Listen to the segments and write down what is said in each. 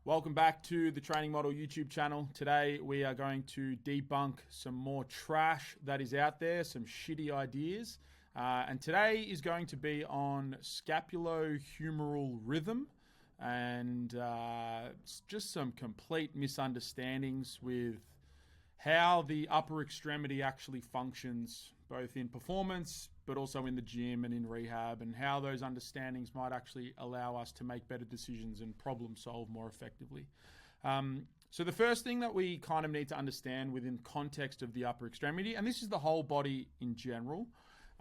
Welcome back to the Training Model YouTube channel. Today we are going to debunk some more trash that is out there, some shitty ideas. And today is going to be on scapulohumeral rhythm and just some complete misunderstandings with how the upper extremity actually functions, both in performance, but also in the gym and in rehab, and how those understandings might actually allow us to make better decisions and problem solve more effectively. So the first thing that we kind of need to understand within context of the upper extremity, and this is the whole body in general,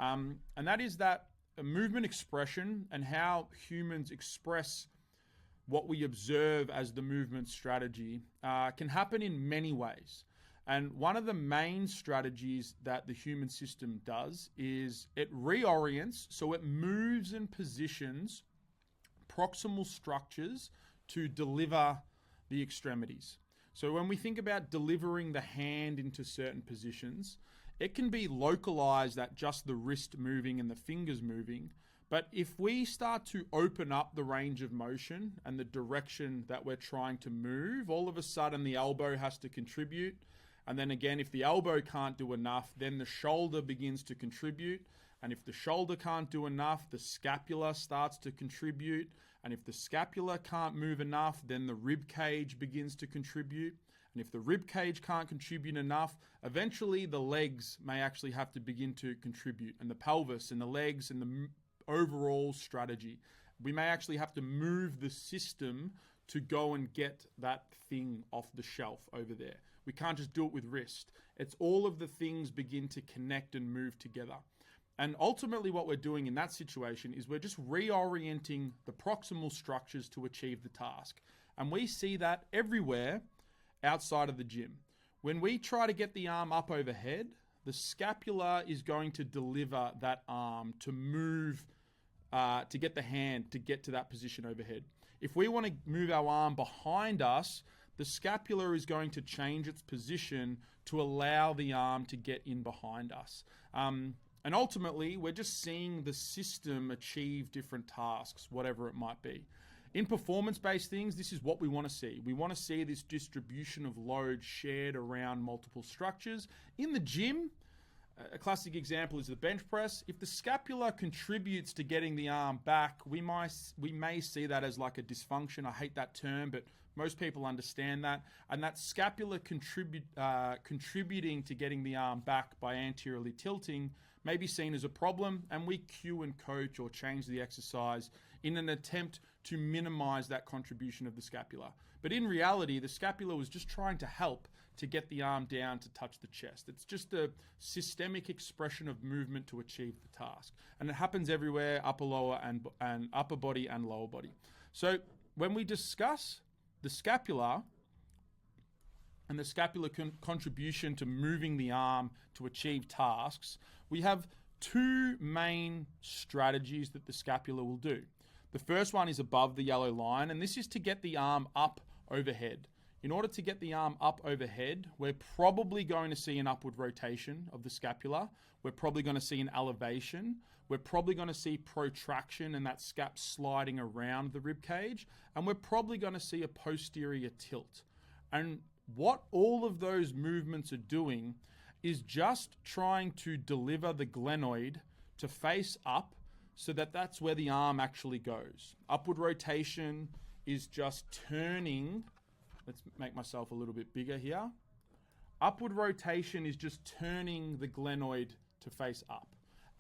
and that is that movement expression and how humans express what we observe as the movement strategy can happen in many ways. And one of the main strategies that the human system does is it reorients, so it moves and positions proximal structures to deliver the extremities. So when we think about delivering the hand into certain positions, it can be localized at just the wrist moving and the fingers moving. But if we start to open up the range of motion and the direction that we're trying to move, all of a sudden the elbow has to contribute. And then again, if the elbow can't do enough, then the shoulder begins to contribute. And if the shoulder can't do enough, the scapula starts to contribute. And if the scapula can't move enough, then the rib cage begins to contribute. And if the rib cage can't contribute enough, eventually the legs may actually have to begin to contribute, and the pelvis and the legs and the overall strategy. We may actually have to move the system to go and get that thing off the shelf over there. We can't just do it with wrist. It's all of the things begin to connect and move together. And ultimately what we're doing in that situation is we're just reorienting the proximal structures to achieve the task. And we see that everywhere outside of the gym. When we try to get the arm up overhead, the scapula is going to deliver that arm to move, to get the hand to get to that position overhead. If we want to move our arm behind us, the scapula is going to change its position to allow the arm to get in behind us. And ultimately, we're just seeing the system achieve different tasks, whatever it might be. In performance-based things, this is what we want to see. We want to see this distribution of load shared around multiple structures. In the gym, a classic example is the bench press. If the scapula contributes to getting the arm back, we may see that as like a dysfunction. I hate that term, but most people understand that. And that scapula contributing to getting the arm back by anteriorly tilting may be seen as a problem, and we cue and coach or change the exercise in an attempt to minimize that contribution of the scapula. But in reality, the scapula was just trying to help to get the arm down to touch the chest. It's just a systemic expression of movement to achieve the task. And it happens everywhere, upper body and lower body. So when we discuss the scapula and the scapular contribution to moving the arm to achieve tasks, we have two main strategies that the scapula will do. The first one is above the yellow line, and this is to get the arm up overhead. In order to get the arm up overhead, we're probably going to see an upward rotation of the scapula. We're probably going to see an elevation. We're probably going to see protraction and that scap sliding around the rib cage. And we're probably going to see a posterior tilt. And what all of those movements are doing is just trying to deliver the glenoid to face up so that that's where the arm actually goes. Upward rotation is just turning. Let's make myself a little bit bigger here. Upward rotation is just turning the glenoid to face up.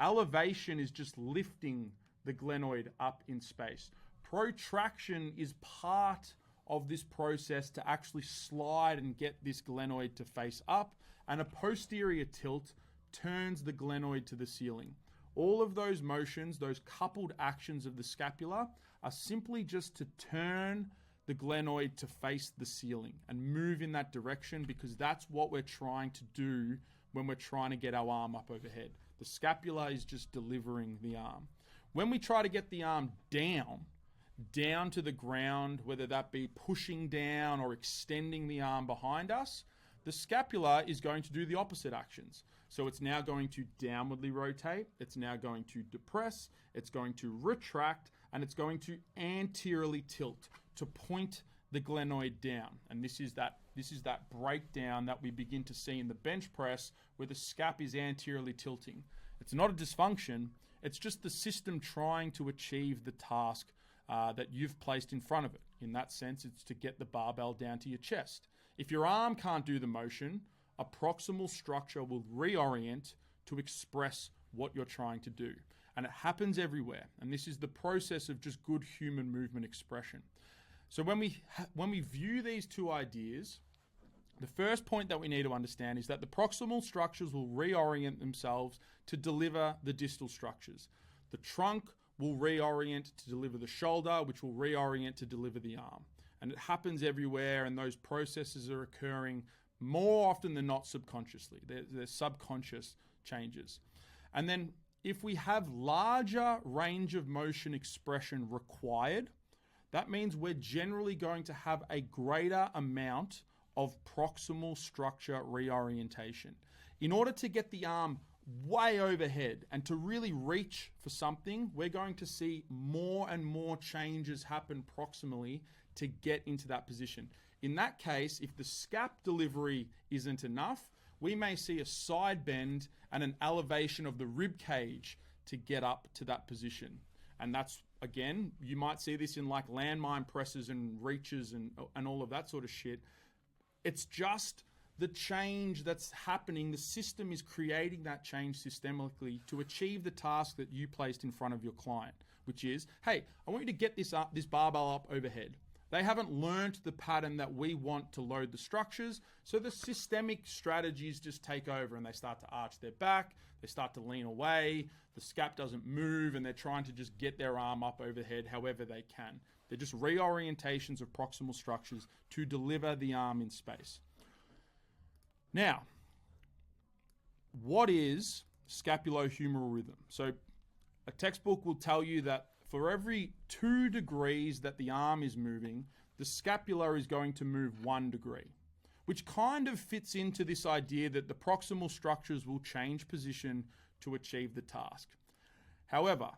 Elevation is just lifting the glenoid up in space. Protraction is part of this process to actually slide and get this glenoid to face up, and a posterior tilt turns the glenoid to the ceiling. All of those motions, those coupled actions of the scapula, are simply just to turn the glenoid to face the ceiling and move in that direction, because that's what we're trying to do when we're trying to get our arm up overhead. The scapula is just delivering the arm. When we try to get the arm down to the ground, whether that be pushing down or extending the arm behind us, the scapula is going to do the opposite actions. So it's now going to downwardly rotate, it's now going to depress, it's going to retract, and it's going to anteriorly tilt to point the glenoid down. And this is that breakdown that we begin to see in the bench press where the scap is anteriorly tilting. It's not a dysfunction. It's just the system trying to achieve the task that you've placed in front of it. In that sense, it's to get the barbell down to your chest. If your arm can't do the motion, a proximal structure will reorient to express what you're trying to do. And it happens everywhere. And this is the process of just good human movement expression. So when we view these two ideas, the first point that we need to understand is that the proximal structures will reorient themselves to deliver the distal structures. The trunk will reorient to deliver the shoulder, which will reorient to deliver the arm. And it happens everywhere, and those processes are occurring more often than not subconsciously. They're subconscious changes. And then if we have larger range of motion expression required, that means we're generally going to have a greater amount of proximal structure reorientation. In order to get the arm way overhead and to really reach for something, we're going to see more and more changes happen proximally to get into that position. In that case, if the scap delivery isn't enough, we may see a side bend and an elevation of the rib cage to get up to that position. And that's, again, you might see this in like landmine presses and reaches and all of that sort of shit. It's just the change that's happening. The system is creating that change systemically to achieve the task that you placed in front of your client, which is, hey, I want you to get this barbell up overhead. They haven't learned the pattern that we want to load the structures, so the systemic strategies just take over and they start to arch their back, they start to lean away, the scap doesn't move, and they're trying to just get their arm up overhead however they can. They're just reorientations of proximal structures to deliver the arm in space. Now, what is scapulohumeral rhythm? So a textbook will tell you that for every 2 degrees that the arm is moving, the scapula is going to move 1 degree, which kind of fits into this idea that the proximal structures will change position to achieve the task. However,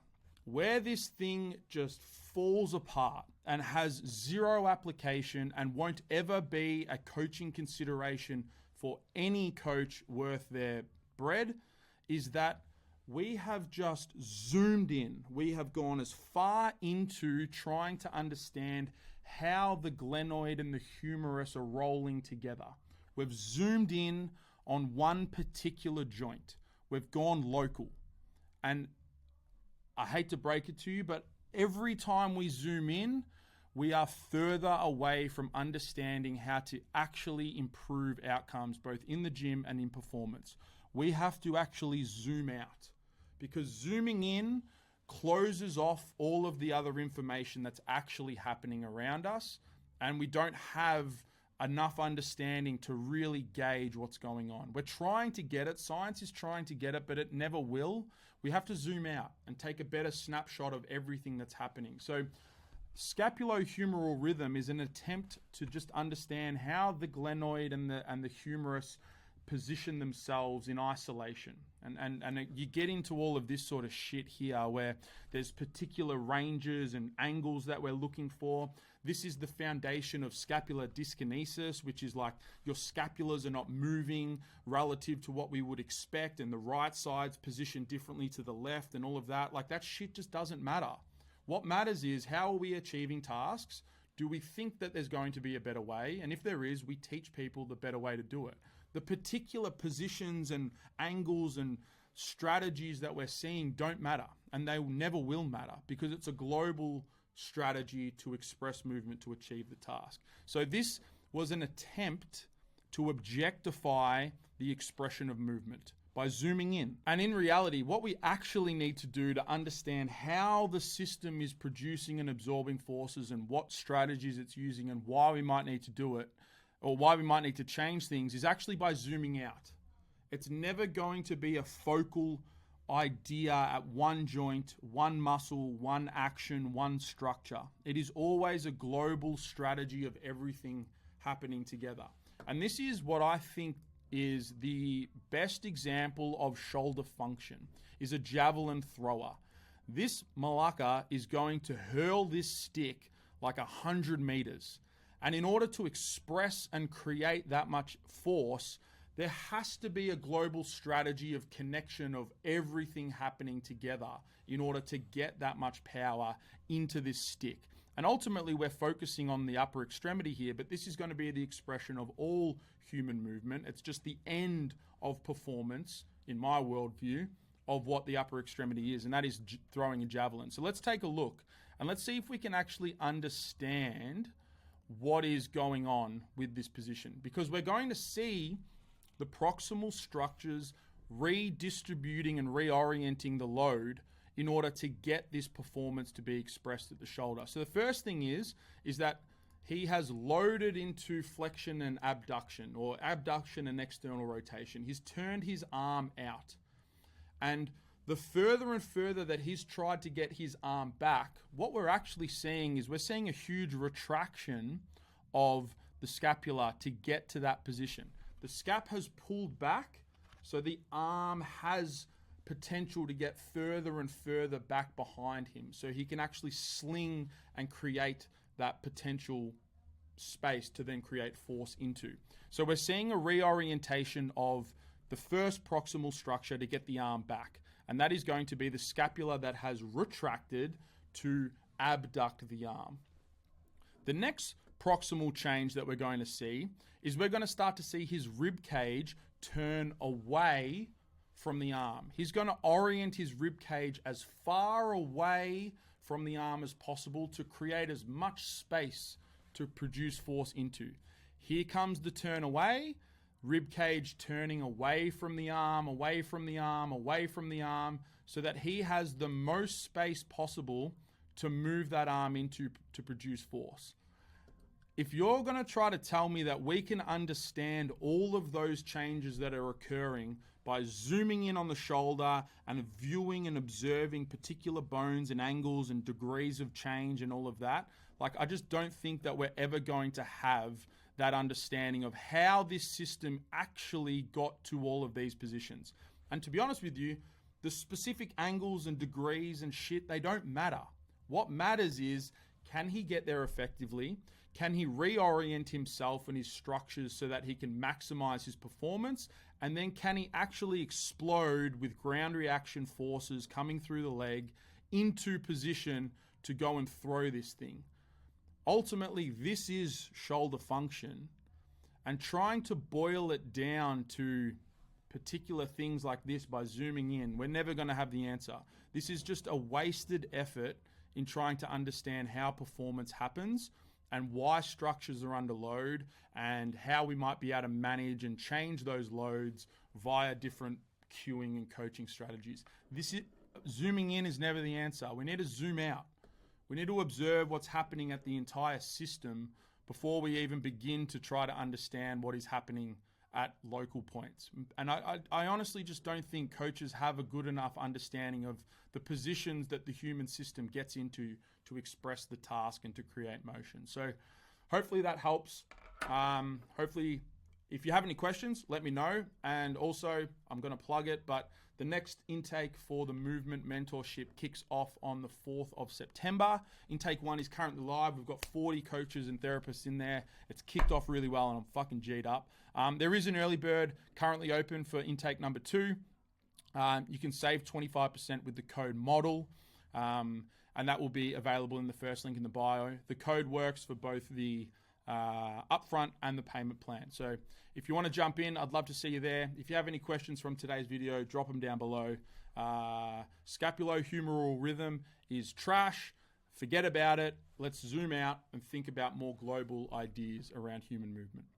where this thing just falls apart and has zero application and won't ever be a coaching consideration for any coach worth their bread is that we have just zoomed in. We have gone as far into trying to understand how the glenoid and the humerus are rolling together. We've zoomed in on one particular joint. We've gone local. And I hate to break it to you, but every time we zoom in, we are further away from understanding how to actually improve outcomes, both in the gym and in performance. We have to actually zoom out, because zooming in closes off all of the other information that's actually happening around us, and we don't have enough understanding to really gauge what's going on. We're trying to get it. Science is trying to get it, but it never will. We have to zoom out and take a better snapshot of everything that's happening. So scapulohumeral rhythm is an attempt to just understand how the glenoid and the humerus position themselves in isolation. And you get into all of this sort of shit here where there's particular ranges and angles that we're looking for. This is the foundation of scapular dyskinesis, which is like your scapulas are not moving relative to what we would expect, and the right side's positioned differently to the left and all of that. Like, that shit just doesn't matter. What matters is, how are we achieving tasks? Do we think that there's going to be a better way? And if there is, we teach people the better way to do it. The particular positions and angles and strategies that we're seeing don't matter, and they never will matter, because it's a global strategy to express movement to achieve the task. So this was an attempt to objectify the expression of movement by zooming in. And in reality, what we actually need to do to understand how the system is producing and absorbing forces and what strategies it's using and why we might need to do it, or why we might need to change things, is actually by zooming out. It's never going to be a focal idea at one joint, one muscle, one action, one structure. It is always a global strategy of everything happening together. And this is what I think is the best example of shoulder function, is a javelin thrower. This malaka is going to hurl this stick like 100 meters. And in order to express and create that much force, there has to be a global strategy of connection of everything happening together in order to get that much power into this stick. And ultimately, we're focusing on the upper extremity here, but this is going to be the expression of all human movement. It's just the end of performance, in my worldview, of what the upper extremity is, and that is throwing a javelin. So let's take a look, and let's see if we can actually understand what is going on with this position, because we're going to see the proximal structures redistributing and reorienting the load in order to get this performance to be expressed at the shoulder. So the first thing is that he has loaded into flexion and abduction, or abduction and external rotation. He's turned his arm out. And the further and further that he's tried to get his arm back, what we're actually seeing is we're seeing a huge retraction of the scapula to get to that position. The scap has pulled back, so the arm has potential to get further and further back behind him, so he can actually sling and create that potential space to then create force into. So we're seeing a reorientation of the first proximal structure to get the arm back, and that is going to be the scapula that has retracted to abduct the arm. The next proximal change that we're going to see is we're going to start to see his rib cage turn away from the arm. He's going to orient his rib cage as far away from the arm as possible to create as much space to produce force into. Here comes the turn away, rib cage turning away from the arm, away from the arm, away from the arm, so that he has the most space possible to move that arm into to produce force. If you're going to try to tell me that we can understand all of those changes that are occurring by zooming in on the shoulder and viewing and observing particular bones and angles and degrees of change and all of that, I just don't think that we're ever going to have that understanding of how this system actually got to all of these positions. And to be honest with you, the specific angles and degrees and shit, they don't matter. What matters is, can he get there effectively? Can he reorient himself and his structures so that he can maximize his performance? And then can he actually explode with ground reaction forces coming through the leg into position to go and throw this thing? Ultimately, this is shoulder function, and trying to boil it down to particular things like this by zooming in, we're never going to have the answer. This is just a wasted effort in trying to understand how performance happens and why structures are under load and how we might be able to manage and change those loads via different cueing and coaching strategies. Zooming in is never the answer. We need to zoom out. We need to observe what's happening at the entire system before we even begin to try to understand what is happening at local points. And I honestly just don't think coaches have a good enough understanding of the positions that the human system gets into to express the task and to create motion. So hopefully that helps. Hopefully, if you have any questions, let me know. And also, I'm going to plug it, but the next intake for the Movement Mentorship kicks off on the 4th of September. Intake 1 is currently live. We've got 40 coaches and therapists in there. It's kicked off really well, and I'm fucking G'd up. There is an early bird currently open for intake number 2. You can save 25% with the code MODEL, and that will be available in the first link in the bio. The code works for both the upfront and the payment plan. So if you want to jump in, I'd love to see you there. If you have any questions from today's video, drop them down below. Scapulohumeral rhythm is trash. Forget about it. Let's zoom out and think about more global ideas around human movement.